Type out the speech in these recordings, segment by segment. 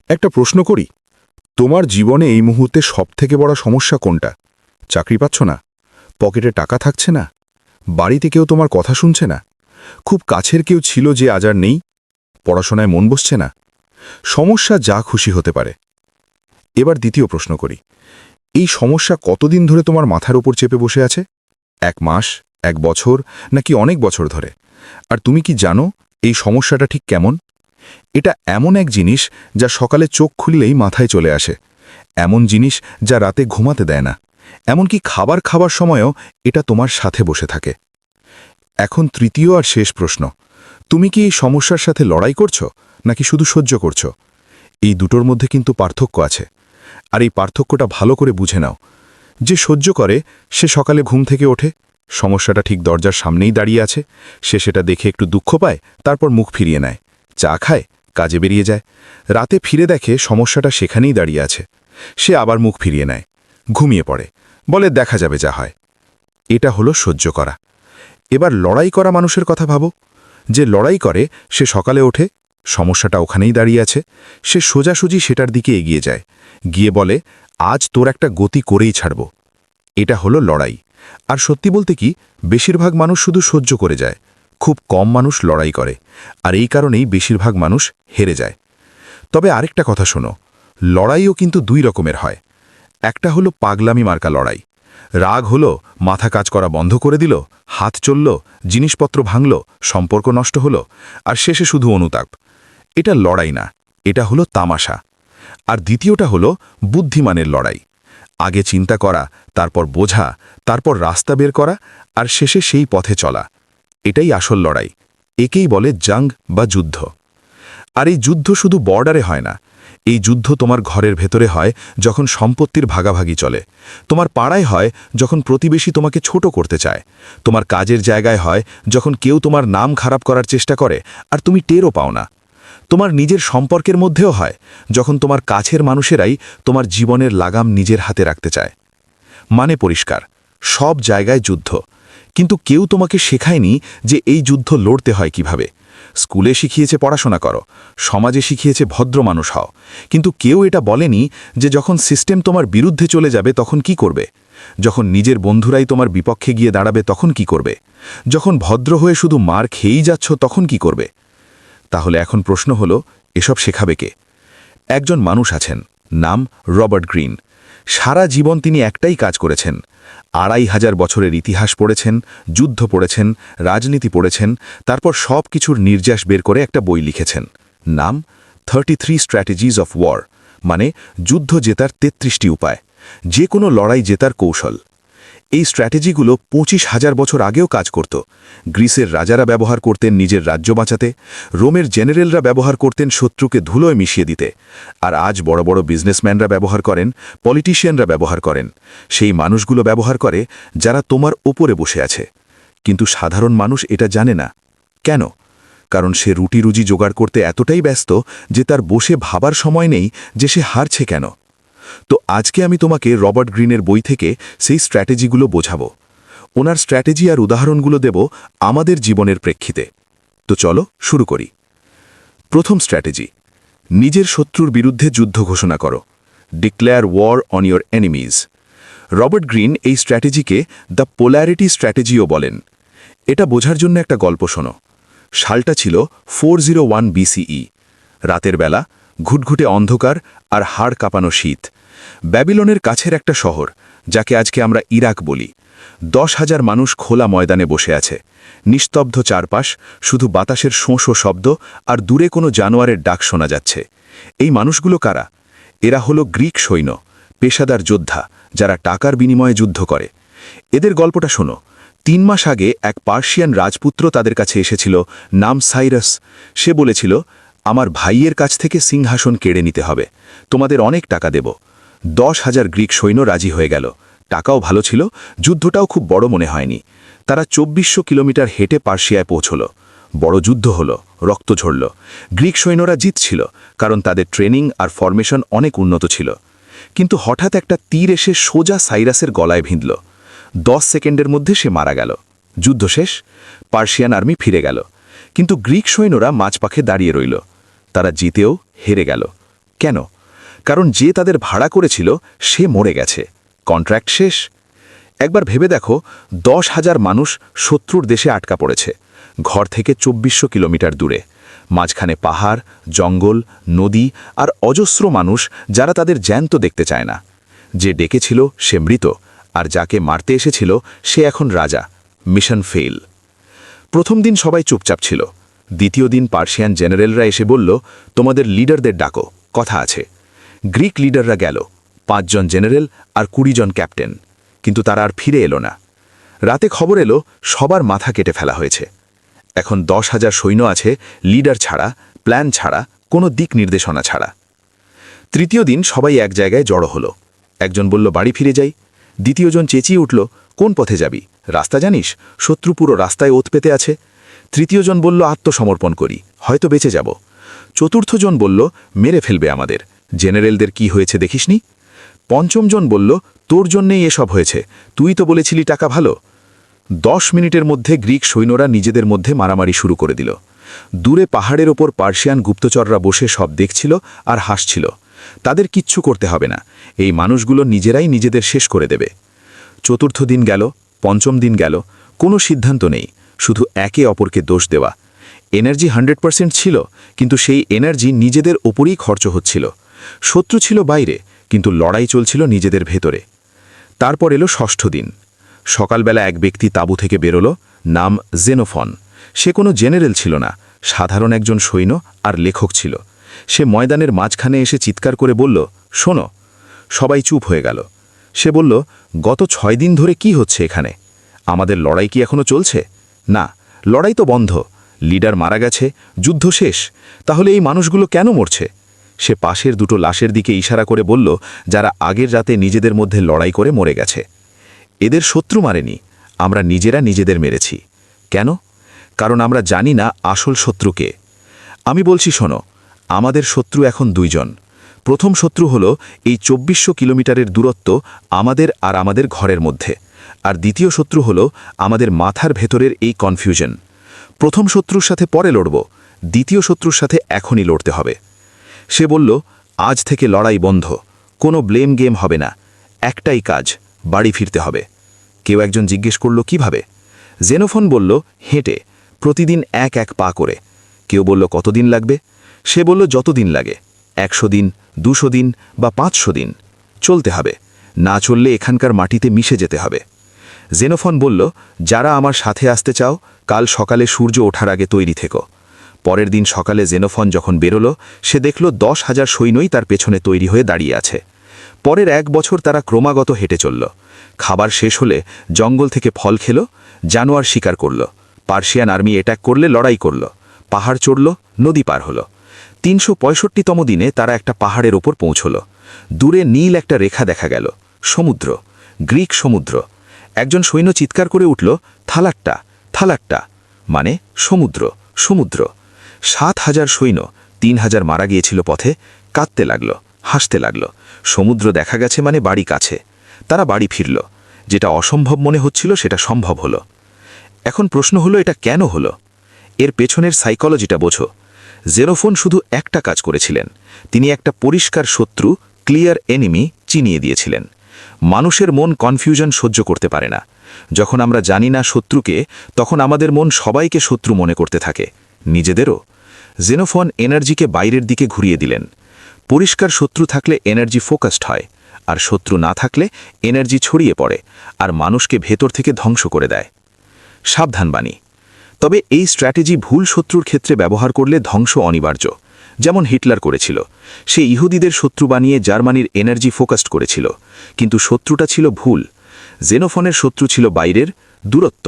একটা প্রশ্ন করি, তোমার জীবনে এই মুহূর্তে সবথেকে বড় সমস্যা কোনটা? চাকরি পাচ্ছ না, পকেটে টাকা থাকছে না, বাড়িতে কেউ তোমার কথা শুনছে না, খুব কাছের কেউ ছিল যে আজ আর নেই, পড়াশোনায় মন বসছে না। সমস্যা যা খুশি হতে পারে। এবার দ্বিতীয় প্রশ্ন করি, এই সমস্যা কতদিন ধরে তোমার মাথার উপর চেপে বসে আছে? 1 মাস, 1 বছর, নাকি অনেক বছর ধরে? আর তুমি কি জানো এই সমস্যাটা ঠিক কেমন? এটা এমন এক জিনিস যা সকালে চোখ খুললেই মাথায় চলে আসে, এমন জিনিস যা রাতে ঘুমাতে দেয় না, এমনকি খাবার সময়ও এটা তোমার সাথে বসে থাকে। এখন তৃতীয় আর শেষ প্রশ্ন, তুমি কি এই সমস্যার সাথে লড়াই করছো নাকি শুধু সহ্য করছো? এই দুটোর মধ্যে কিন্তু পার্থক্য আছে, আর এই পার্থক্যটা ভালো করে বুঝে নাও। যে সহ্য করে সে সকালে ঘুম থেকে ওঠে, সমস্যাটা ঠিক দরজার সামনেই দাঁড়িয়ে আছে, সে সেটা দেখে একটু দুঃখ পায়, তারপর মুখ ফিরিয়ে নেয়, চা খায়, কাজে বেরিয়ে যায়, রাতে ফিরে দেখে সমস্যাটা সেখানেই দাঁড়িয়ে আছে, সে আবার মুখ ফিরিয়ে নেয়, ঘুমিয়ে পড়ে, বলে দেখা যাবে যা হয়। এটা হলো সহ্য করা। এবার লড়াই করা মানুষের কথা ভাবো। যে লড়াই করে সে সকালে ওঠে, সমস্যাটা ওখানেই দাঁড়িয়ে আছে, সে সোজাসুজি সেটার দিকে এগিয়ে যায়, গিয়ে বলে আজ তোর একটা গতি করেই ছাড়ব। এটা হলো লড়াই। আর সত্যি বলতে কি, বেশিরভাগ মানুষ শুধু সহ্য করে যায়, খুব কম মানুষ লড়াই করে, আর এই কারণেই বেশিরভাগ মানুষ হেরে যায়। তবে আরেকটা কথা শোনো, লড়াইও কিন্তু 2 রকমের হয়। একটা হলো পাগলামি মার্কা লড়াই। রাগ হলো, মাথা কাজ করা বন্ধ করে দিল, হাত চলল, জিনিসপত্র ভাঙল, সম্পর্ক নষ্ট হলো, আর শেষে শুধু অনুতাপ। এটা লড়াই না, এটা হলো তামাশা। আর দ্বিতীয়টা হলো বুদ্ধিমানের লড়াই। আগে চিন্তা করা, তারপর বোঝা, তারপর রাস্তা বের করা, আর শেষে সেই পথে চলা। এটাই আসল লড়াই। একেই বলে জং বা যুদ্ধ। আর এই যুদ্ধ শুধু বর্ডারে হয় না, এই যুদ্ধ তোমার ঘরের ভেতরে হয় যখন সম্পত্তির ভাগাভাগি চলে, তোমার পাড়ায় হয় যখন প্রতিবেশী তোমাকে ছোট করতে চায়, তোমার কাজের জায়গায় হয় যখন কেউ তোমার নাম খারাপ করার চেষ্টা করে আর তুমি টেরও পাও না, তোমার নিজের সম্পর্কের মধ্যেও হয় যখন তোমার কাছের মানুষেরাই তোমার জীবনের লাগাম নিজের হাতে রাখতে চায়। মানে পরিষ্কার, সব জায়গায় যুদ্ধ, কিন্তু কেউ তোমাকে শেখায়নি যে এই যুদ্ধ লড়তে হয় কিভাবে। স্কুলে শিখিয়েছে পড়াশোনা করো, সমাজে শিখিয়েছে ভদ্র মানুষ হও, কিন্তু কেউ এটা বলেনি যে যখন সিস্টেম তোমার বিরুদ্ধে চলে যাবে তখন কি করবে, যখন নিজের বন্ধুরাই তোমার বিপক্ষে গিয়ে দাঁড়াবে তখন কি করবে, যখন ভদ্র হয়ে শুধু মার খেয়েই যাচ্ছ তখন কি করবে। তাহলে এখন প্রশ্ন হলো, এসব শেখাবে কে? একজন মানুষ আছেন, নাম রবার্ট গ্রিন। সারা জীবন তিনি একটাই কাজ করেছেন, 2500 বছরের ইতিহাস পড়েছেন, যুদ্ধ পড়েছেন, রাজনীতি পড়েছেন, তারপর সব কিছুর নির্যাস বের করে একটা বই লিখেছেন, নাম 33 স্ট্র্যাটেজিজ অফ ওয়ার, মানে যুদ্ধ জেতার 33টি উপায়, যে কোনো লড়াই জেতার কৌশল। এই স্ট্র্যাটেজিগুলো 25,000 বছর আগেও কাজ করত। গ্রিসের রাজারা ব্যবহার করতেন নিজের রাজ্য বাঁচাতে, রোমের জেনারেলরা ব্যবহার করতেন শত্রুকে ধুলোয় মিশিয়ে দিতে, আর আজ বড় বড় বিজনেসম্যানরা ব্যবহার করেন, পলিটিশিয়ানরা ব্যবহার করেন, সেই মানুষগুলো ব্যবহার করে যারা তোমার ওপরে বসে আছে। কিন্তু সাধারণ মানুষ এটা জানে না। কেন? কারণ সে রুটি রুজি জোগাড় করতে এতটাই ব্যস্ত যে তার বসে ভাবার সময় নেই যে সে হারছে কেন। তো আজকে আমি তোমাকে রবার্ট গ্রিনের বই থেকে সেই স্ট্র্যাটেজিগুলো বোঝাবো। ওনার স্ট্র্যাটেজি আর উদাহরণগুলো দেব আমাদের জীবনের প্রেক্ষিতে। তো চলো শুরু করি। প্রথম স্ট্র্যাটেজি, নিজের শত্রুর বিরুদ্ধে যুদ্ধ ঘোষণা করো। Declare war on your enemies. Robert Greene এই স্ট্র্যাটেজিকে দ্য পোলারিটি স্ট্র্যাটেজিও বলেন। এটা বোঝার জন্য একটা গল্প শোনো। সালটা ছিল 401 BCE। রাতের বেলা, ঘুটঘুটে অন্ধকার আর হাড় কাঁপানো শীত। ব্যাবিলনের কাছের একটা শহর, যাকে আজকে আমরা ইরাক বলি। 10,000 মানুষ খোলা ময়দানে বসে আছে, নিস্তব্ধ চারপাশ, শুধু বাতাসের শোঁ শব্দ আর দূরে কোনো জানোয়ারের ডাক শোনা যাচ্ছে। এই মানুষগুলো কারা? এরা হলো গ্রিক সৈন্য, পেশাদার যোদ্ধা, যারা টাকার বিনিময়ে যুদ্ধ করে। এদের গল্পটা শোনো। 3 মাস আগে এক পার্সিয়ান রাজপুত্র তাদের কাছে এসেছিল, নাম সাইরাস। সে বলেছিল, আমার ভাইয়ের কাছ থেকে সিংহাসন কেড়ে নিতে হবে, তোমাদের অনেক টাকা দেব। 10,000 গ্রিক সৈন্য রাজি হয়ে গেল। টাকাও ভালো ছিল, যুদ্ধটাও খুব বড় মনে হয়নি। তারা 2400 কিলোমিটার হেঁটে পার্সিয়ায় পৌঁছল। বড় যুদ্ধ হলো, রক্ত ঝরল। গ্রিক সৈন্যরা জিতছিল, কারণ তাদের ট্রেনিং আর ফরমেশন অনেক উন্নত ছিল। কিন্তু হঠাৎ একটা তীর এসে সোজা সাইরাসের গলায় ভিঁধল। 10 সেকেন্ডের মধ্যে সে মারা গেল। যুদ্ধ শেষ, পার্সিয়ান আর্মি ফিরে গেল। কিন্তু গ্রিক সৈন্যরা মাঝপথে দাঁড়িয়ে রইল। তারা জিতেও হেরে গেল। কেন? কারণ যে তাদের ভাড়া করেছিল সে মরে গেছে, কন্ট্রাক্ট শেষ। একবার ভেবে দেখো, 10,000 মানুষ শত্রুর দেশে আটকা পড়েছে, ঘর থেকে 2400 কিলোমিটার দূরে, মাঝখানে পাহাড়, জঙ্গল, নদী আর অজস্র মানুষ যারা তাদের জ্যান্ত দেখতে চায় না। যে ডেকেছিল সে মৃত, আর যাকে মারতে এসেছিল সে এখন রাজা। Mission fail. প্রথম দিন সবাই চুপচাপ ছিল। দ্বিতীয় দিন পার্সিয়ান জেনারেলরা এসে বলল, তোমাদের লিডারদের ডাকো, কথা আছে। গ্রিক লিডাররা গেল, 5 জন জেনারেল আর 20 জন ক্যাপ্টেন, কিন্তু তারা আর ফিরে এলো না। রাতে খবর এলো সবার মাথা কেটে ফেলা হয়েছে। এখন 10,000 সৈন্য আছে, লিডার ছাড়া, প্ল্যান ছাড়া, কোনো দিক নির্দেশনা ছাড়া। তৃতীয় দিন সবাই এক জায়গায় জড়ো হলো। একজন বলল, বাড়ি ফিরে যাই। দ্বিতীয়জন চেঁচিয়ে উঠল, কোন পথে যাবি? রাস্তা জানিস? শত্রু পুরো রাস্তায় ওত পেতে আছে। তৃতীয়জন বলল, আত্মসমর্পণ করি, হয়তো বেঁচে যাব। চতুর্থজন বলল, মেরে ফেলবে আমাদের, জেনারেলদের কি হয়েছে দেখিসনি? পঞ্চমজন বলল, তোর জন্যেই এসব হয়েছে, তুই তো বলেছিলি টাকা ভালো। 10 মিনিটের মধ্যে গ্রিক সৈন্যরা নিজেদের মধ্যে মারামারি শুরু করে দিল। দূরে পাহাড়ের ওপর পার্সিয়ান গুপ্তচররা বসে সব দেখছিল আর হাসছিল। তাদের কিচ্ছু করতে হবে না, এই মানুষগুলো নিজেরাই নিজেদের শেষ করে দেবে। চতুর্থ দিন গেল, পঞ্চম দিন গেল, কোনো সিদ্ধান্ত নেই, শুধু একে অপরকে দোষ দেওয়া। এনার্জি 100% ছিল, কিন্তু সেই এনার্জি নিজেদের ওপরেই খরচ হচ্ছিল। শত্রু ছিল বাইরে, কিন্তু লড়াই চলছিল নিজেদের ভেতরে। তারপর এলো ষষ্ঠ দিন। সকালবেলা এক ব্যক্তি তাঁবু থেকে বেরোলো, নাম জেনোফন। সে কোনো জেনারেল ছিল না, সাধারণ একজন সৈন্য আর লেখক ছিল। সে ময়দানের মাঝখানে এসে চিৎকার করে বলল, শোনো। সবাই চুপ হয়ে গেল। সে বলল, গত 6 দিন ধরে কি হচ্ছে এখানে? আমাদের লড়াই কি এখনো চলছে? না, লড়াই তো বন্ধ, লিডার মারা গেছে, যুদ্ধ শেষ। তাহলে এই মানুষগুলো কেন মরছে? সে পাশের দুটো লাশের দিকে ইশারা করে বলল, যারা আগের রাতে নিজেদের মধ্যে লড়াই করে মরে গেছে। এদের শত্রু মারেনি, আমরা নিজেরা নিজেদের মেরেছি। কেন? কারণ আমরা জানি না আসল শত্রু কে। আমি বলছি, শোনো, আমাদের শত্রু এখন 2 জন। প্রথম শত্রু হলো এই 2400 কিলোমিটারের দূরত্ব আমাদের আর আমাদের ঘরের মধ্যে, আর দ্বিতীয় শত্রু হলো আমাদের মাথার ভেতরের এই কনফিউশন। প্রথম শত্রুর সাথে পরে লড়ব, দ্বিতীয় শত্রুর সাথে এখনই লড়তে হবে। সে বলল, আজ থেকে লড়াই বন্ধ, কোনো ব্লেম গেম হবে না, একটাই কাজ, বাড়ি ফিরতে হবে। কেউ একজন জিজ্ঞেস করল, কিভাবে? জেনোফন বলল, হেঁটে, প্রতিদিন এক এক পা করে। কেউ বলল, কতদিন লাগবে? সে বলল, যতদিন লাগে, 100 দিন, 200 দিন বা 500 দিন চলতে হবে, না চললে এখানকার মাটিতে মিশে যেতে হবে। জেনোফন বলল, যারা আমার সাথে আসতে চাও, কাল সকালে সূর্য ওঠার আগে তৈরি থেকো। পরের দিন সকালে জেনোফন যখন বেরোলো, সে দেখল 10,000 সৈন্যই তার পেছনে তৈরি হয়ে দাঁড়িয়ে আছে। পরের 1 বছর তারা ক্রমাগত হেঁটে চলল। খাবার শেষ হলে জঙ্গল থেকে ফল খেল, জানোয়ার শিকার করল, পার্সিয়ান আর্মি অ্যাটাক করলে লড়াই করল, পাহাড় চড়ল, নদী পার হল। 365তম দিনে তারা একটা পাহাড়ের ওপর পৌঁছল। দূরে নীল একটা রেখা দেখা গেল, সমুদ্র, গ্রিক সমুদ্র। একজন সৈন্য চিৎকার করে উঠল, থালাট্টা, থালাট্টা, মানে সমুদ্র, সমুদ্র। 7,000 সৈন্য, 3,000 মারা গিয়েছিল পথে, কাঁদতে লাগল, হাসতে লাগল। সমুদ্র দেখা গেছে মানে বাড়ি কাছে। তারা বাড়ি ফিরল। যেটা অসম্ভব মনে হচ্ছিল সেটা সম্ভব হলো। এখন প্রশ্ন হলো, এটা কেন হলো? এর পেছনের সাইকোলজিটা বোঝো। জেনোফন শুধু একটা কাজ করেছিলেন, তিনি একটা পরিষ্কার শত্রু, ক্লিয়ার এনিমি চিনিয়ে দিয়েছিলেন। মানুষের মন কনফিউশন সহ্য করতে পারে না। যখন আমরা জানি না শত্রুকে, তখন আমাদের মন সবাইকে শত্রু মনে করতে থাকে, নিজেদেরও। জেনোফন এনার্জিকে বাইরের দিকে ঘুরিয়ে দিলেন। পরিষ্কার শত্রু থাকলে এনার্জি ফোকাসড হয়, আর শত্রু না থাকলে এনার্জি ছড়িয়ে পড়ে আর মানুষকে ভেতর থেকে ধ্বংস করে দেয়। সাবধানবাণী। তবে এই স্ট্র্যাটেজি ভুল শত্রুর ক্ষেত্রে ব্যবহার করলে ধ্বংস অনিবার্য, যেমন হিটলার করেছিল। সে ইহুদিদের শত্রু বানিয়ে জার্মানির এনার্জি ফোকাসড করেছিল, কিন্তু শত্রুটা ছিল ভুল। জেনোফনের শত্রু ছিল বাইরের, দূরত্ব,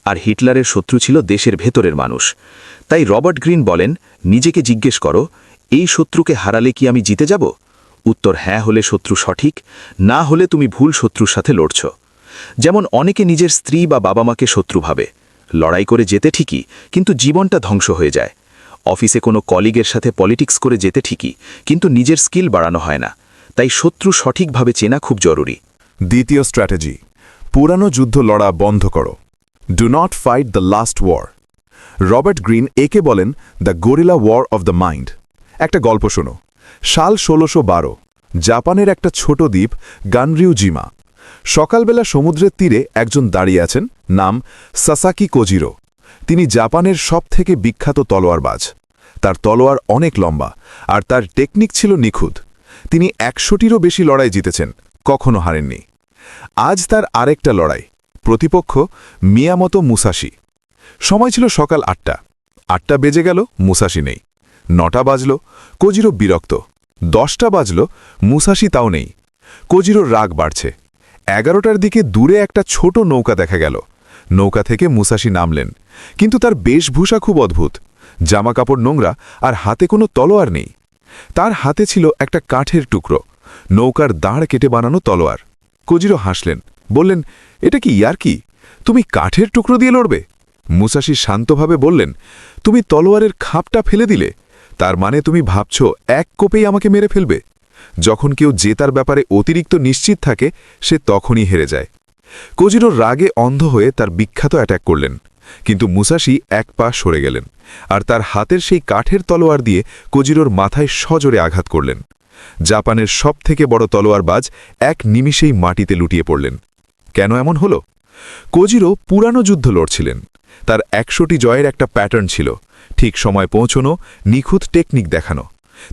আর হিটলারের শত্রু ছিল দেশের ভেতরের মানুষ। তাই রবার্ট গ্রিন বলেন, নিজেকে জিজ্ঞেস করো, এই শত্রুকে হারালে কি আমি জিতে যাব? উত্তর হ্যাঁ হলে শত্রু সঠিক, না হলে তুমি ভুল শত্রুর সাথে লড়ছ। যেমন অনেকে নিজের স্ত্রী বা বাবা মাকে শত্রু ভাবে, লড়াই করে যেতে ঠিকই, কিন্তু জীবনটা ধ্বংস হয়ে যায়। অফিসে কোনো কলিগের সাথে পলিটিক্স করে যেতে ঠিকই, কিন্তু নিজের স্কিল বাড়ানো হয় না। তাই শত্রু সঠিকভাবে চেনা খুব জরুরি। দ্বিতীয় স্ট্র্যাটেজি, পুরানো যুদ্ধ লড়া বন্ধ করো। Do not fight the last war. Robert Greene একে বলেন the guerrilla war of the mind. একটা গল্প শোনো। সাল ১৬১২। জাপানের একটা ছোট দ্বীপ গানরিউজিমা। সকালবেলা সমুদ্রের তীরে একজন দাঁড়িয়ে আছেন, নাম সাসাকি কোজিরো। তিনি জাপানের সবথেকে বিখ্যাত তলোয়ারবাজ। তার তলোয়ার অনেক লম্বা, আর তার টেকনিক ছিল নিখুঁত। তিনি ১০০টিরও বেশি লড়াই জিতেছেন, কখনো হারেননি। আজ তার আরেকটা লড়াই, প্রতিপক্ষ মিয়ামতো মুসাশি। সময় ছিল সকাল ৮টা। ৮টা বেজে গেল, মুসাশি নেই। ৯টা বাজল, কোজিরো বিরক্ত। ১০টা বাজল, মুসাশি তাও নেই। কোজিরোর রাগ বাড়ছে। ১১টার দিকে দূরে একটা ছোট নৌকা দেখা গেল। নৌকা থেকে মুসাশি নামলেন, কিন্তু তার বেশভূষা খুব অদ্ভুত। জামাকাপড় নোংরা, আর হাতে কোনো তলোয়ার নেই। তার হাতে ছিল একটা কাঠের টুকরো, নৌকার দাঁড় কেটে বানানো তলোয়ার। কোজিরো হাসলেন, বললেন, এটা কি ইয়ার্কি? তুমি কাঠের টুকরো দিয়ে লড়বে? মুসাশি শান্তভাবে বললেন, তুমি তলোয়ারের খাপটা ফেলে দিলে, তার মানে তুমি ভাবছ এক কোপেই আমাকে মেরে ফেলবে। যখন কেউ জেতার ব্যাপারে অতিরিক্ত নিশ্চিত থাকে, সে তখনই হেরে যায়। কোজিরোর রাগে অন্ধ হয়ে তার বিখ্যাত অ্যাটাক করলেন, কিন্তু মুসাশি এক পা সরে গেলেন, আর তার হাতের সেই কাঠের তলোয়ার দিয়ে কোজিরোর মাথায় সজোরে আঘাত করলেন। জাপানের সবথেকে বড় তলোয়ারবাজ এক নিমিষেই মাটিতে লুটিয়ে পড়লেন। কেন এমন হল? কোজিরো পুরানো যুদ্ধ লড়ছিলেন। তার ১০০টি জয়ের একটা প্যাটার্ন ছিল, ঠিক সময় পৌঁছনো, নিখুঁত টেকনিক দেখানো।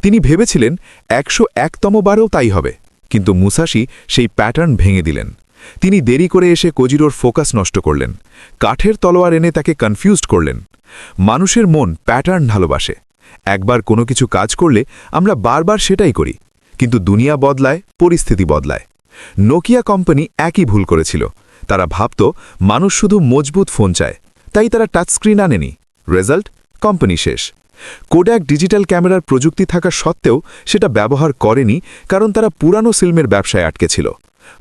তিনি ভেবেছিলেন ১০১তম বারেও তাই হবে, কিন্তু মুসাশি সেই প্যাটার্ন ভেঙে দিলেন। তিনি দেরি করে এসে কোজিরোর ফোকাস নষ্ট করলেন, কাঠের তলোয়ার এনে তাকে কনফিউজড করলেন। মানুষের মন প্যাটার্ন ভালোবাসে। একবার কোনো কিছু কাজ করলে আমরা বারবার সেটাই করি, কিন্তু দুনিয়া বদলায়, পরিস্থিতি বদলায়। নোকিয়া কোম্পানি একই ভুল করেছিল। তারা ভাবত মানুষ শুধু মজবুত ফোন চায়, তাই তারা টাচস্ক্রিন আনেনি। রেজাল্ট, কোম্পানি শেষ। কোড্যাক ডিজিটাল ক্যামেরার প্রযুক্তি থাকা সত্ত্বেও সেটা ব্যবহার করেনি, কারণ তারা পুরানো ফিল্মের ব্যবসায় আটকে ছিল।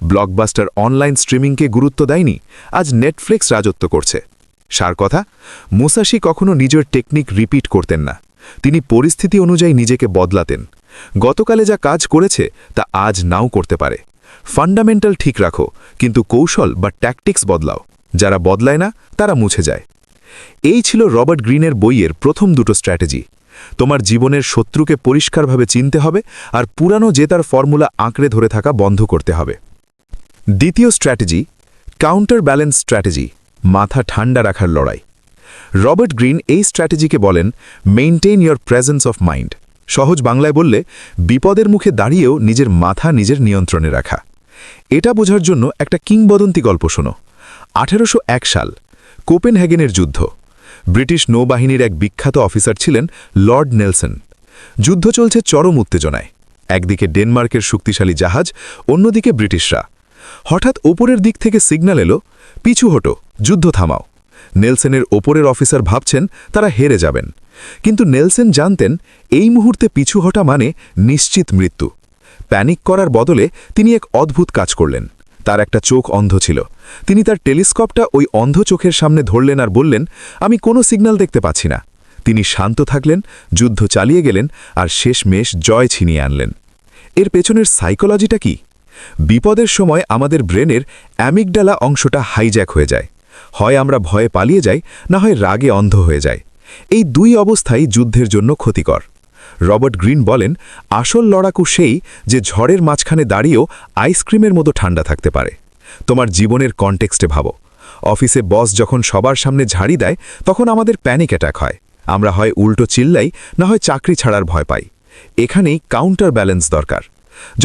ব্লকবাস্টার অনলাইন স্ট্রিমিংকে গুরুত্ব দেয়নি, আজ নেটফ্লিক্স রাজত্ব করছে। সার কথা, মুসাশি কখনো নিজের টেকনিক রিপিট করতেন না। তিনি পরিস্থিতি অনুযায়ী নিজেকে বদলাতেন। গতকালে যা কাজ করেছে তা আজ নাও করতে পারে। ফান্ডামেন্টাল ঠিক রাখো, কিন্তু কৌশল বা ট্যাকটিক্স বদলাও। যারা বদলায় না, তারা মুছে যায়। এই ছিল রবার্ট গ্রিনের বইয়ের প্রথম দুটো স্ট্র্যাটেজি। তোমার জীবনের শত্রুকে পরিষ্কারভাবে চিনতে হবে, আর পুরানো জেতার ফর্মুলা আঁকড়ে ধরে থাকা বন্ধ করতে হবে। দ্বিতীয় স্ট্র্যাটেজি, কাউন্টার ব্যালেন্স স্ট্র্যাটেজি, মাথা ঠান্ডা রাখার লড়াই। রবার্ট গ্রিন এই স্ট্র্যাটেজিকে বলেন maintain your presence of mind. সহজ বাংলায় বললে, বিপদের মুখে দাঁড়িয়েও নিজের মাথা নিজের নিয়ন্ত্রণে রাখা। এটা বোঝার জন্য একটা কিংবদন্তি গল্প শোনো। ১৮০১ সাল, কোপেনহেগেনের যুদ্ধ। ব্রিটিশ নৌবাহিনীর এক বিখ্যাত অফিসার ছিলেন লর্ড নেলসন। যুদ্ধ চলছে চরম উত্তেজনায়। একদিকে ডেনমার্কের শক্তিশালী জাহাজ, অন্যদিকে ব্রিটিশরা। হঠাৎ ওপরের দিক থেকে সিগন্যাল এলো, পিছু হটো, যুদ্ধ থামাও। নেলসনের ওপরের অফিসার ভাবছেন তারা হেরে যাবেন, কিন্তু নেলসন জানতেন এই মুহূর্তে পিছু হটা মানে নিশ্চিত মৃত্যু। প্যানিক করার বদলে তিনি এক অদ্ভুত কাজ করলেন। তার একটা চোখ অন্ধ ছিল। তিনি তার টেলিস্কোপটা ওই অন্ধ চোখের সামনে ধরলেন আর বললেন, আমি কোনো সিগন্যাল দেখতে পাচ্ছি না। তিনি শান্ত থাকলেন, যুদ্ধ চালিয়ে গেলেন, আর শেষমেশ জয় ছিনিয়ে আনলেন। এর পেছনের সাইকোলজিটা কি? বিপদের সময় আমাদের ব্রেনের অ্যামিগডালা অংশটা হাইজ্যাক হয়ে যায়। হয় আমরা ভয়ে পালিয়ে যাই, না হয় রাগে অন্ধ হয়ে যায়। এই দুই অবস্থাই যুদ্ধের জন্য ক্ষতিকর। রবার্ট গ্রিন বলেন, আসল লড়াকু সেই যে ঝড়ের মাঝখানে দাঁড়িয়েও আইসক্রিমের মতো ঠান্ডা থাকতে পারে। তোমার জীবনের কনটেক্সটে ভাবো। অফিসে বস যখন সবার সামনে ঝাড়ি দেয়, তখন আমাদের প্যানিক অ্যাটাক হয়। আমরা হয় উল্টো চিল্লাই, না হয় চাকরি ছাড়ার ভয় পাই। এখানেই কাউন্টার ব্যালেন্স দরকার।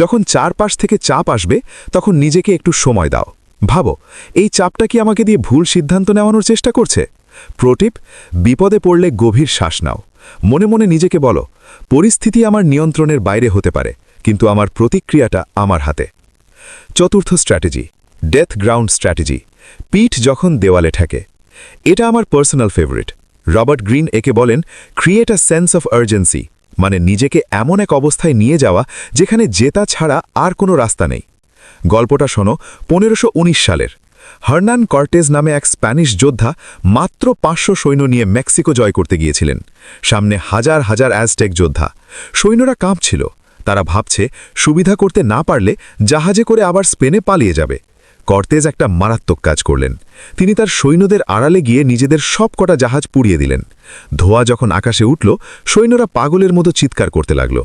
যখন চারপাশ থেকে চাপ আসবে, তখন নিজেকে একটু সময় দাও। ভাবো, এই চাপটা কি আমাকে দিয়ে ভুল সিদ্ধান্ত নেওয়ানোর চেষ্টা করছে? প্রোটিপ, বিপদে পড়লে গভীর শ্বাস নাও। মনে মনে নিজেকে বলো, পরিস্থিতি আমার নিয়ন্ত্রণের বাইরে হতে পারে, কিন্তু আমার প্রতিক্রিয়াটা আমার হাতে। চতুর্থ স্ট্র্যাটেজি, ডেথ গ্রাউন্ড স্ট্র্যাটেজি, পিঠ যখন দেওয়ালে ঠেকে। এটা আমার পার্সোনাল ফেভারিট। রবার্ট গ্রিন একে বলেন create a sense of urgency, মানে নিজেকে এমন এক অবস্থায় নিয়ে যাওয়া যেখানে জেতা ছাড়া আর কোনো রাস্তা নেই। গল্পটা শোনো ১৫১৯ সালের। হার্নান কর্টেজ নামে এক স্প্যানিশ যোদ্ধা মাত্র ৫০০ সৈন্য নিয়ে মেক্সিকো জয় করতে গিয়েছিলেন। সামনে হাজার হাজার অ্যাজটেক যোদ্ধা। সৈন্যরা কাঁপছিল। তারা ভাবছে সুবিধা করতে না পারলে জাহাজে করে আবার স্পেনে পালিয়ে যাবে। কর্তেজ একটা মারাত্মক কাজ করলেন। তিনি তার সৈন্যদের আড়ালে গিয়ে নিজেদের সব কটা জাহাজ পুড়িয়ে দিলেন। ধোঁয়া যখন আকাশে উঠল, সৈন্যরা পাগলের মতো চিৎকার করতে লাগল।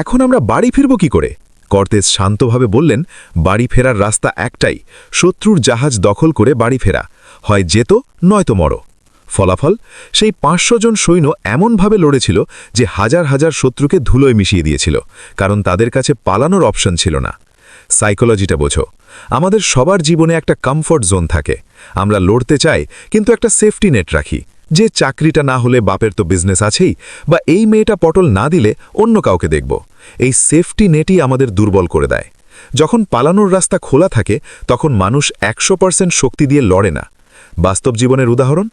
এখন আমরা বাড়ি ফিরব কি করে? কর্তেজ শান্তভাবে বললেন, বাড়ি ফেরার রাস্তা একটাই, শত্রুর জাহাজ দখল করে বাড়ি ফেরা, হয় যেত নয়তো মরো। ফলাফল, সেই 500 জন সৈন্য এমনভাবে লড়েছিল যে হাজার হাজার শত্রুকে ধুলোয় মিশিয়ে দিয়েছিল, কারণ তাদের কাছে পালানোর অপশন ছিল না। সাইকোলজিটা বোঝো, আমাদের সবার জীবনে একটা কমফর্ট জোন থাকে। আমরা লড়তে চাই, কিন্তু একটা সেফটি নেট রাখি, যে চাকরিটা না হলে বাপের তো বিজনেস আছেই, বা এই মেয়েটা পটল না দিলে অন্য কাউকে দেখব। এই সেফটি নেটই আমাদের দুর্বল করে দেয়। যখন পালানোর রাস্তা খোলা থাকে, তখন মানুষ 100% শক্তি দিয়ে লড়ে না। বাস্তব জীবনের উদাহরণ,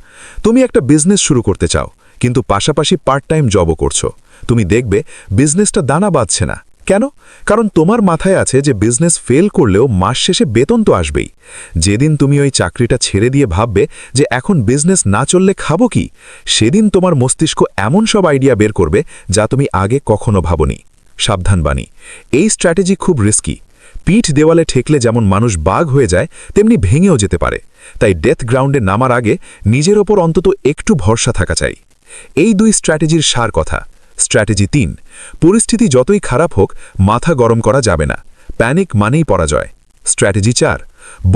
তুমি একটা বিজনেস শুরু করতে চাও, কিন্তু পাশাপাশি পার্ট টাইম জবও করছো। তুমি দেখবে বিজনেসটা দানা বাঁধছে না। কেন? কারণ তোমার মাথায় আছে যে বিজনেস ফেল করলেও মাস শেষে বেতন তো আসবেই। যেদিন তুমি ওই চাকরিটা ছেড়ে দিয়ে ভাববে যে এখন বিজনেস না চললে খাবো কি, সেদিন তোমার মস্তিষ্ক এমন সব আইডিয়া বের করবে যা তুমি আগে কখনো ভাবনি। সাবধান বাণী, এই স্ট্র্যাটেজি খুব রিস্কি। পিঠ দেওয়ালে ঠেকলে যেমন মানুষ বাঘ হয়ে যায়, তেমনি ভেঙেও যেতে পারে। তাই ডেথ গ্রাউন্ডে নামার আগে নিজের ওপর অন্তত একটু ভরসা থাকা চাই। এই 2 স্ট্র্যাটেজির সার কথা। স্ট্র্যাটেজি 3, পরিস্থিতি যতই খারাপ হোক মাথা গরম করা যাবে না, প্যানিক মানেই পরাজয়। স্ট্র্যাটেজি 4,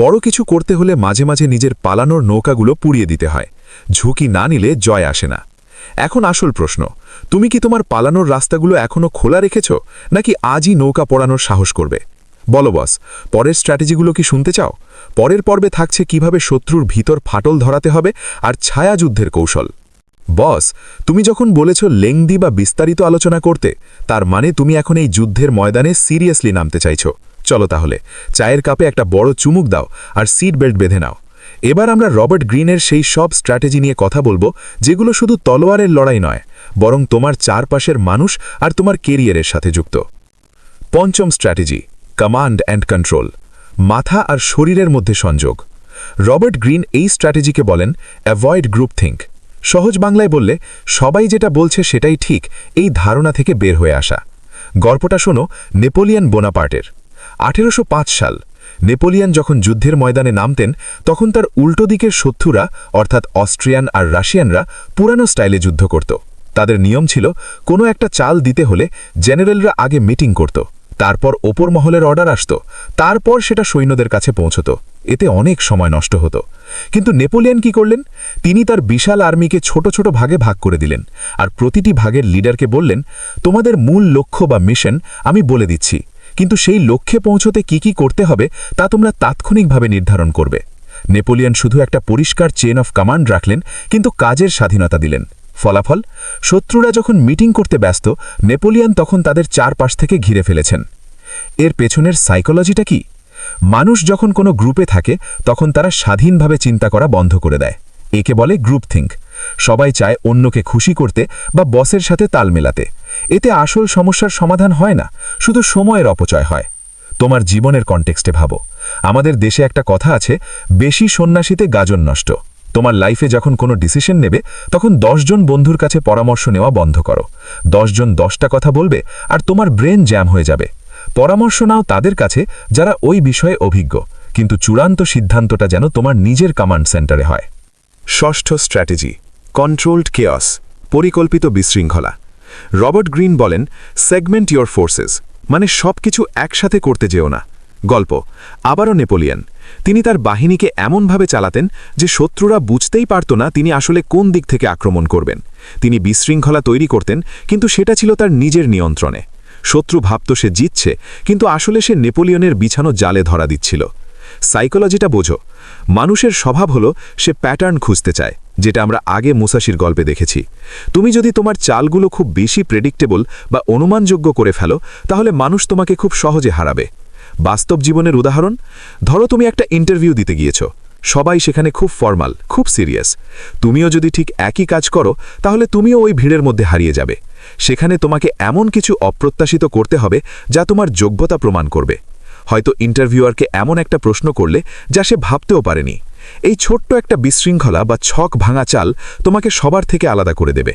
বড় কিছু করতে হলে মাঝে মাঝে নিজের পালানোর নৌকাগুলো পুড়িয়ে দিতে হয়। ঝুঁকি না নিলে জয় আসে না। এখন আসল প্রশ্ন, তুমি কি তোমার পালানোর রাস্তাগুলো এখনো খোলা রেখেছ, নাকি আজই নৌকা পড়ানোর সাহস করবে? বলো বস, পরের স্ট্র্যাটেজিগুলো কি শুনতে চাও? পরের পর্বে থাকছে কিভাবে শত্রুর ভিতর ফাটল ধরাতে হবে আর ছায়াযুদ্ধের কৌশল। বস, তুমি যখন বলেছ লেংদি বা বিস্তারিত আলোচনা করতে, তার মানে তুমি এখন এই যুদ্ধের ময়দানে সিরিয়াসলি নামতে চাইছো। চলো তাহলে, চায়ের কাপে একটা বড় চুমুক দাও আর সিট বেল্ট বেঁধে নাও। এবার আমরা রবার্ট গ্রিনের সেই সব স্ট্র্যাটেজি নিয়ে কথা বলবো, যেগুলো শুধু তলোয়ারের লড়াই নয়, বরং তোমার চারপাশের মানুষ আর তোমার কেরিয়ারের সাথে যুক্ত। 5ম স্ট্র্যাটেজি, কমান্ড অ্যান্ড কন্ট্রোল, মাথা আর শরীরের মধ্যে সংযোগ। রবার্ট গ্রিন এই স্ট্র্যাটেজিকে বলেন অ্যাভয়েড গ্রুপ থিঙ্ক। সহজ বাংলায় বললে, সবাই যেটা বলছে সেটাই ঠিক, এই ধারণা থেকে বের হয়ে আসা। গল্পটা শোনো নেপোলিয়ন বোনাপার্টের। 1805 সাল, নেপোলিয়ন যখন যুদ্ধের ময়দানে নামতেন, তখন তার উল্টো দিকের শত্রুরা অর্থাৎ অস্ট্রিয়ান আর রাশিয়ানরা পুরানো স্টাইলে যুদ্ধ করত। তাদের নিয়ম ছিল, কোনো একটা চাল দিতে হলে জেনারেলরা আগে মিটিং করত, তারপর ওপর মহলের অর্ডার আসত, তারপর সেটা সৈন্যদের কাছে পৌঁছত। এতে অনেক সময় নষ্ট হতো। কিন্তু নেপোলিয়ন কি করলেন? তিনি তার বিশাল আর্মিকে ছোট ছোট ভাগে ভাগ করে দিলেন, আর প্রতিটি ভাগের লিডারকে বললেন, তোমাদের মূল লক্ষ্য বা মিশন আমি বলে দিচ্ছি, কিন্তু সেই লক্ষ্যে পৌঁছতে কি কি করতে হবে তা তোমরা তাৎক্ষণিকভাবে নির্ধারণ করবে। নেপোলিয়ন শুধু একটা পরিষ্কার চেন অফ কমান্ড রাখলেন, কিন্তু কাজের স্বাধীনতা দিলেন। ফলাফল, শত্রুরা যখন মিটিং করতে ব্যস্ত, নেপোলিয়ন তখন তাদের চারপাশ থেকে ঘিরে ফেলেছেন। এর পেছনের সাইকোলজিটা কি? মানুষ যখন কোনো গ্রুপে থাকে, তখন তারা স্বাধীনভাবে চিন্তা করা বন্ধ করে দেয়। একে বলে গ্রুপ থিঙ্ক। সবাই চায় অন্যকে খুশি করতে বা বসের সাথে তাল মেলাতে। এতে আসল সমস্যার সমাধান হয় না, শুধু সময়ের অপচয় হয়। তোমার জীবনের কনটেক্সটে ভাবো। আমাদের দেশে একটা কথা আছে, বেশি সন্ন্যাসীতে গাজন নষ্ট। তোমার লাইফে যখন কোনো ডিসিশন নেবে, তখন 10 জন বন্ধুর কাছে পরামর্শ নেওয়া বন্ধ করো। 10 জন 10টা কথা বলবে আর তোমার ব্রেন জ্যাম হয়ে যাবে। পরামর্শ নাও তাদের কাছে যারা ওই বিষয়ে অভিজ্ঞ, কিন্তু চূড়ান্ত সিদ্ধান্তটা যেন তোমার নিজের কমান্ড সেন্টারে হয়। 6ষ্ঠ স্ট্র্যাটেজি, কন্ট্রোলড কেয়স, পরিকল্পিত বিশৃঙ্খলা। রবার্ট গ্রিন বলেন, সেগমেন্ট ইয়োর ফোর্সেস, মানে সবকিছু একসাথে করতে যেও না। গল্প, আবারও নেপোলিয়ন। তিনি তার বাহিনীকে এমনভাবে চালাতেন যে শত্রুরা বুঝতেই পারত না তিনি আসলে কোন দিক থেকে আক্রমণ করবেন। তিনি বিশৃঙ্খলা তৈরি করতেন, কিন্তু সেটা ছিল তার নিজের নিয়ন্ত্রণে। শত্রু ভাবত সে জিতছে, কিন্তু আসলে সে নেপোলিয়নের বিছানো জালে ধরা দিচ্ছিল। সাইকোলজিটা বোঝো। মানুষের স্বভাব হলো সে প্যাটার্ন খুঁজতে চায়, যেটা আমরা আগে মুসাশির গল্পে দেখেছি। তুমি যদি তোমার চালগুলো খুব বেশি প্রেডিক্টেবল বা অনুমানযোগ্য করে ফেলো, তাহলে মানুষ তোমাকে খুব সহজে হারাবে। বাস্তব জীবনের উদাহরণ, ধরো তুমি একটা ইন্টারভিউ দিতে গিয়েছ। সবাই সেখানে খুব ফর্মাল, খুব সিরিয়াস। তুমিও যদি ঠিক একই কাজ করো, তাহলে তুমিও ওই ভিড়ের মধ্যে হারিয়ে যাবে। সেখানে তোমাকে এমন কিছু অপ্রত্যাশিত করতে হবে যা তোমার যোগ্যতা প্রমাণ করবে। হয়তো ইন্টারভিউয়ারকে এমন একটা প্রশ্ন করলে যা সে ভাবতেও পারেনি। এই ছোট্ট একটা বিশৃঙ্খলা বা ছক ভাঙা চাল তোমাকে সবার থেকে আলাদা করে দেবে।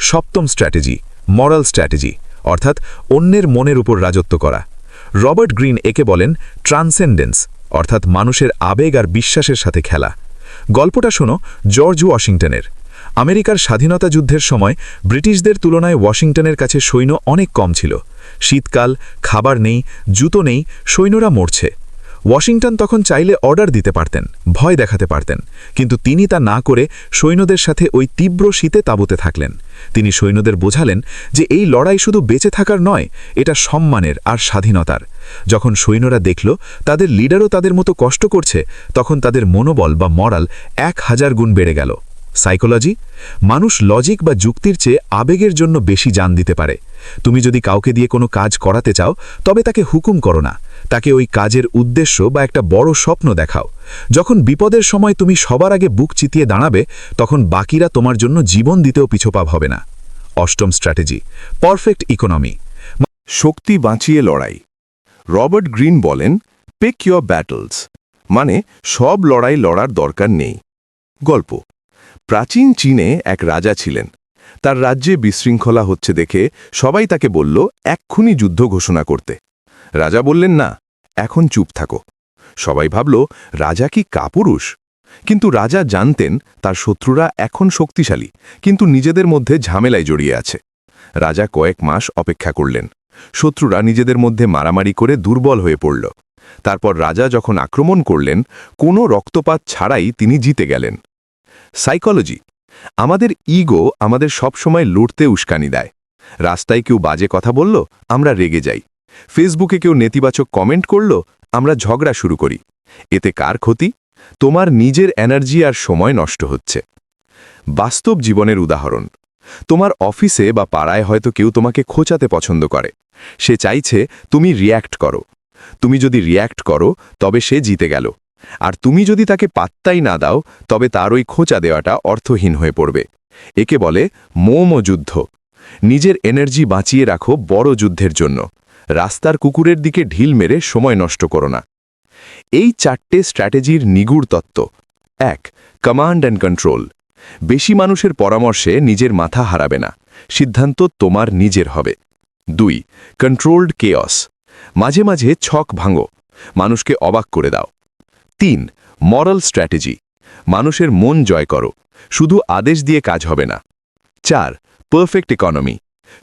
7ম স্ট্র্যাটেজি, মরাল স্ট্র্যাটেজি, অর্থাৎ অন্যের মনের উপর রাজত্ব করা। রবার্ট গ্রিন একে বলেন ট্রান্সেন্ডেন্স, অর্থাৎ মানুষের আবেগ আর বিশ্বাসের সাথে খেলা। গল্পটা শোনো জর্জ ওয়াশিংটনের। আমেরিকার স্বাধীনতা যুদ্ধের সময় ব্রিটিশদের তুলনায় ওয়াশিংটনের কাছে সৈন্য অনেক কম ছিল, শীতকাল, খাবার নেই, জুতো নেই, সৈন্যরা মরছে। ওয়াশিংটন তখন চাইলে অর্ডার দিতে পারতেন, ভয় দেখাতে পারতেন, কিন্তু তিনি তা না করে সৈন্যদের সাথে ওই তীব্র শীতে তাঁবুতে থাকলেন। তিনি সৈন্যদের বোঝালেন যে এই লড়াই শুধু বেঁচে থাকার নয়, এটা সম্মানের আর স্বাধীনতার। যখন সৈন্যরা দেখল তাদের লিডারও তাদের মতো কষ্ট করছে, তখন তাদের মনোবল বা মরাল 1000 গুণ বেড়ে গেল। সাইকোলজি, মানুষ লজিক বা যুক্তির চেয়ে আবেগের জন্য বেশি জান দিতে পারে। তুমি যদি কাউকে দিয়ে কোনো কাজ করাতে চাও, তবে তাকে হুকুম করো না, তাকে ওই কাজের উদ্দেশ্য বা একটা বড় স্বপ্ন দেখাও। যখন বিপদের সময় তুমি সবার আগে বুক চিতিয়ে দাঁড়াবে, তখন বাকিরা তোমার জন্য জীবন দিতেও পিছপা হবে না। অষ্টম স্ট্র্যাটেজি, পারফেক্ট ইকোনমি। শক্তি বাঁচিয়ে লড়াই। রবার্ট গ্রিন বলেন, পিক ইয়োর ব্যাটলস, মানে সব লড়াই লড়ার দরকার নেই। গল্প। প্রাচীন চীনে এক রাজা ছিলেন। তার রাজ্যে বিশৃঙ্খলা হচ্ছে দেখে সবাই তাকে বলল এক্ষুনি যুদ্ধ ঘোষণা করতে। রাজা বললেন, না, এখন চুপ থাকো। সবাই ভাবল রাজা কি কাপুরুষ? কিন্তু রাজা জানতেন তার শত্রুরা এখন শক্তিশালী, কিন্তু নিজেদের মধ্যে ঝামেলায় জড়িয়ে আছে। রাজা কয়েক মাস অপেক্ষা করলেন। শত্রুরা নিজেদের মধ্যে মারামারি করে দুর্বল হয়ে পড়ল। তারপর রাজা যখন আক্রমণ করলেন, কোনো রক্তপাত ছাড়াই তিনি জিতে গেলেন। সাইকোলজি, আমাদের ইগো আমাদের সবসময় লড়তে উস্কানি দেয়। রাস্তায় কেউ বাজে কথা বলল, আমরা রেগে যাই। ফেসবুকে কেউ নেতিবাচক কমেন্ট করল, আমরা ঝগড়া শুরু করি। এতে কার ক্ষতি? তোমার নিজের এনার্জি আর সময় নষ্ট হচ্ছে। বাস্তব জীবনের উদাহরণ। তোমার অফিসে বা পাড়ায় হয়তো কেউ তোমাকে খোঁচাতে পছন্দ করে। সে চাইছে তুমি রিয়্যাক্ট করো। তুমি যদি রিয়্যাক্ট করো, তবে সে জিতে গেল। আর তুমি যদি তাকে পাত্তাই না দাও, তবে তার ওই খোঁচা দেওয়াটা অর্থহীন হয়ে পড়বে। একে বলে মৌম যুদ্ধ। নিজের এনার্জি বাঁচিয়ে রাখো বড় যুদ্ধের জন্য। রাস্তার কুকুরের দিকে ঢিল মেরে সময় নষ্ট করো না। এই 4টে স্ট্র্যাটেজির নিগুড় তত্ত্ব। 1. Command and control. বেশি মানুষের পরামর্শে নিজের মাথা হারাবে না। সিদ্ধান্ত তোমার নিজের হবে। 2. Controlled chaos. মাঝে মাঝে ছক ভাঙো, মানুষকে অবাক করে দাও। 3. মরাল স্ট্র্যাটেজি। মানুষের মন জয় করো, শুধু আদেশ দিয়ে কাজ হবে না। 4. Perfect economy.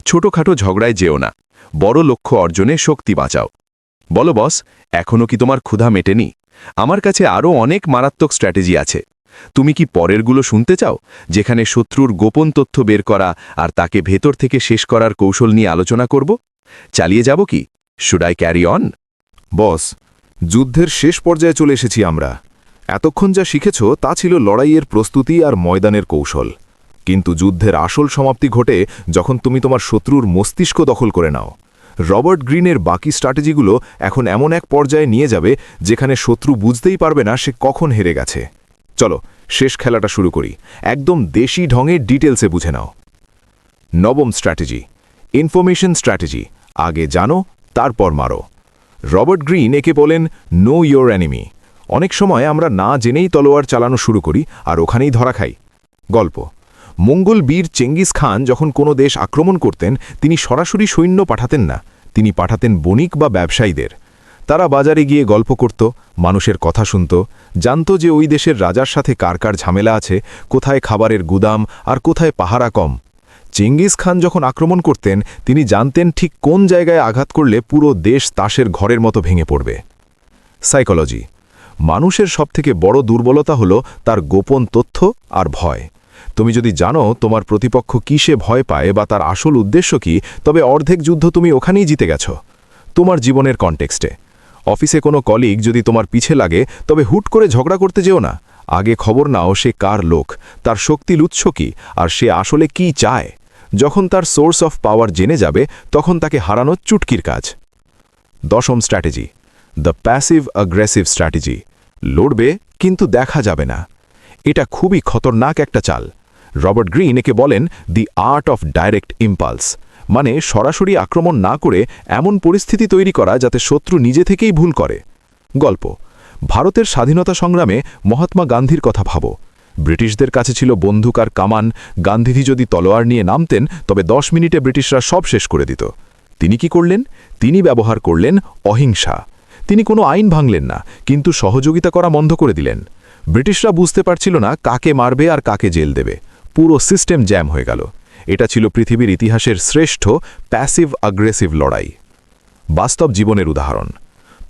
ছোটখাটো ঝগড়ায় যেও না, বড় লক্ষ্য অর্জনে শক্তি বাঁচাও। বলো বস, এখনও কি তোমার ক্ষুধা মেটেনি? আমার কাছে আরও অনেক মারাত্মক স্ট্র্যাটেজি আছে। তুমি কি পরেরগুলো শুনতে চাও, যেখানে শত্রুর গোপন তথ্য বের করা আর তাকে ভেতর থেকে শেষ করার কৌশল নিয়ে আলোচনা করব? চালিয়ে যাব কি? Should I carry on? Boss, যুদ্ধের শেষ পর্যায়ে চলে এসেছি আমরা। এতক্ষণ যা শিখেছ তা ছিল লড়াইয়ের প্রস্তুতি আর ময়দানের কৌশল। কিন্তু যুদ্ধের আসল সমাপ্তি ঘটে যখন তুমি তোমার শত্রুর মস্তিষ্ক দখল করে নাও। রবার্ট গ্রিনের বাকি স্ট্র্যাটেজিগুলো এখন এমন এক পর্যায়ে নিয়ে যাবে যেখানে শত্রু বুঝতেই পারবে না সে কখন হেরে গেছে। চলো শেষ খেলাটা শুরু করি, একদম দেশি ঢঙে ডিটেলসে বুঝে নাও। নবম স্ট্র্যাটেজি, ইনফরমেশন স্ট্র্যাটেজি। আগে জানো, তারপর মারো। রবার্ট গ্রিন একে বলেন নো ইয়োর এনিমি। অনেক সময় আমরা না জেনেই তলোয়ার চালানো শুরু করি আর ওখানেই ধরা খাই। গল্প। মঙ্গল বীর চেঙ্গিস খান যখন কোনো দেশ আক্রমণ করতেন, তিনি সরাসরি সৈন্য পাঠাতেন না, তিনি পাঠাতেন বণিক বা ব্যবসায়ীদের। তারা বাজারে গিয়ে গল্প করত, মানুষের কথা শুনত, জানত যে ওই দেশের রাজার সাথে কার কার ঝামেলা আছে, কোথায় খাবারের গুদাম আর কোথায় পাহারা কম। চেঙ্গিস খান যখন আক্রমণ করতেন, তিনি জানতেন ঠিক কোন জায়গায় আঘাত করলে পুরো দেশ তাসের ঘরের মতো ভেঙে পড়বে। সাইকোলজি। মানুষের সবথেকে বড় দুর্বলতা হল তার গোপন তথ্য আর ভয়। তুমি যদি জানো তোমার প্রতিপক্ষ কিসে ভয় পায় বা তার আসল উদ্দেশ্য কি, তবে অর্ধেক যুদ্ধ তুমি ওখানেই জিতে গেছ। তোমার জীবনের কনটেক্সটে অফিসে কোনো কলিগ যদি তোমার পিছে লাগে, তবে হুট করে ঝগড়া করতে যেও না। আগে খবর নাও সে কার লোক, তার শক্তির উৎস কি, আর সে আসলে কি চায়। যখন তার সোর্স অফ পাওয়ার জেনে যাবে, তখন তাকে হারানো চুটকির কাজ। দশম strategy, the passive aggressive strategy. লড়বে কিন্তু দেখা যাবে না। এটা খুবই খতরনাক একটা চাল। রবার্ট গ্রিন একে বলেন দি আর্ট অফ ডাইরেক্ট ইম্পালস, মানে সরাসরি আক্রমণ না করে এমন পরিস্থিতি তৈরি করা যাতে শত্রু নিজে থেকেই ভুল করে। গল্প। ভারতের স্বাধীনতা সংগ্রামে মহাত্মা গান্ধীর কথা ভাবো। ব্রিটিশদের কাছে ছিল বন্দুক আর কামান। গান্ধীজি যদি তলোয়ার নিয়ে নামতেন, তবে 10 মিনিটে ব্রিটিশরা সব শেষ করে দিত। তিনি কি করলেন? তিনি ব্যবহার করলেন অহিংসা। তিনি কোনো আইন ভাঙলেন না, কিন্তু সহযোগিতা করা বন্ধ করে দিলেন। ব্রিটিশরা বুঝতে পারছিল না কাকে মারবে আর কাকে জেল দেবে। পুরো সিস্টেম জ্যাম হয়ে গেল। এটা ছিল পৃথিবীর ইতিহাসের শ্রেষ্ঠ প্যাসিভ অ্যাগ্রেসিভ লড়াই। বাস্তব জীবনের উদাহরণ।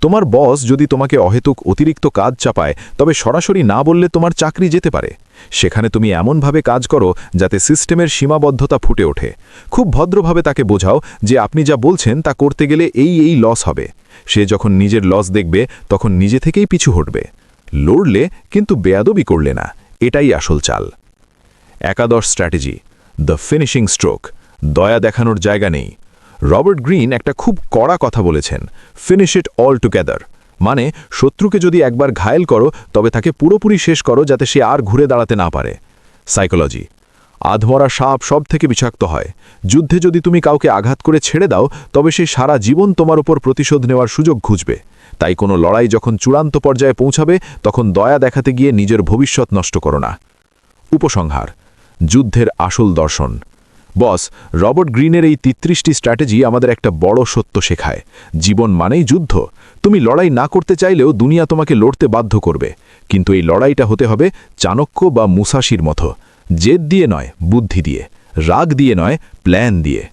তোমার বস যদি তোমাকে অহেতুক অতিরিক্ত কাজ চাপায়, তবে সরাসরি না বললে তোমার চাকরি যেতে পারে। সেখানে তুমি এমনভাবে কাজ করো যাতে সিস্টেমের সীমাবদ্ধতা ফুটে ওঠে। খুব ভদ্রভাবে তাকে বোঝাও যে আপনি যা বলছেন তা করতে গেলে এই লস হবে। সে যখন নিজের লস দেখবে তখন নিজে থেকেই পিছু হটবে। লড়লে কিন্তু বেয়াদবি করলে না, এটাই আসল চাল। একাদশ স্ট্র্যাটেজি, দ্য ফিনিশিং স্ট্রোক। দয়া দেখানোর জায়গা নেই। রবার্ট গ্রিন একটা খুব কড়া কথা বলেছেন, ফিনিশ ইট অল টুগেদার। মানে শত্রুকে যদি একবার ঘায়েল করো তবে তাকে পুরোপুরি শেষ করো যাতে সে আর ঘুরে দাঁড়াতে না পারে। সাইকোলজি, আধমরা সাপ সব থেকে বিষাক্ত হয়। যুদ্ধে যদি তুমি কাউকে আঘাত করে ছেড়ে দাও তবে সে সারা জীবন তোমার উপর প্রতিশোধ নেওয়ার সুযোগ খুঁজবে। তাই কোনো লড়াই যখন চূড়ান্ত পর্যায়ে পৌঁছাবে তখন দয়া দেখাতে গিয়ে নিজের ভবিষ্যৎ নষ্ট করো না। উপসংহার, যুদ্ধের আসল দর্শন। বস, রবার্ট গ্রিনের এই 33টি স্ট্র্যাটেজি আমাদের একটা বড় সত্য শেখায়। জীবন মানেই যুদ্ধ। তুমি লড়াই না করতে চাইলেও দুনিয়া তোমাকে লড়তে বাধ্য করবে, কিন্তু এই লড়াইটা হতে হবে চাণক্য বা মুসাশির মতো, জেদ দিয়ে নয়, বুদ্ধি দিয়ে, রাগ দিয়ে নয়, প্ল্যান দিয়ে।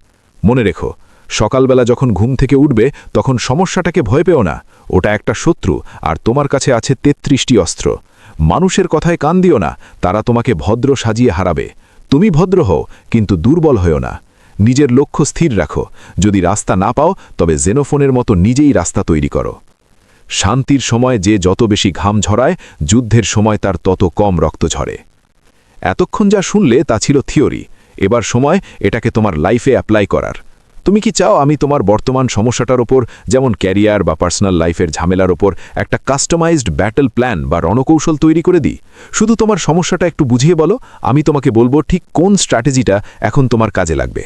মনে রেখো, সকালবেলা যখন ঘুম থেকে উঠবে তখন সমস্যাটাকে ভয় পেও না, ওটা একটা শত্রু, আর তোমার কাছে আছে 33টি অস্ত্র। মানুষের কথায় কান দিও না, তারা তোমাকে ভদ্র সাজিয়ে হারাবে। তুমি ভদ্র হও, কিন্তু দুর্বল হও না। নিজের লক্ষ্য স্থির রাখো। যদি রাস্তা না পাও তবে জেনোফোনের মতো নিজেই রাস্তা তৈরি করো। শান্তির সময় যে যত বেশি ঘাম ঝরায়, যুদ্ধের সময় তার তত কম রক্ত ঝরে। এতক্ষণ যা শুনলে তা ছিল থিওরি। এবার সময় এটাকে তোমার লাইফে অ্যাপ্লাই করার। তুমি কি চাও আমি তোমার বর্তমান সমস্যাটার ওপর, যেমন ক্যারিয়ার বা পার্সোনাল লাইফের ঝামেলার ওপর, একটা কাস্টমাইজড ব্যাটল প্ল্যান বা রণকৌশল তৈরি করে দিই? শুধু তোমার সমস্যাটা একটু বুঝিয়ে বলো, আমি তোমাকে বলবো ঠিক কোন স্ট্র্যাটেজিটা এখন তোমার কাজে লাগবে।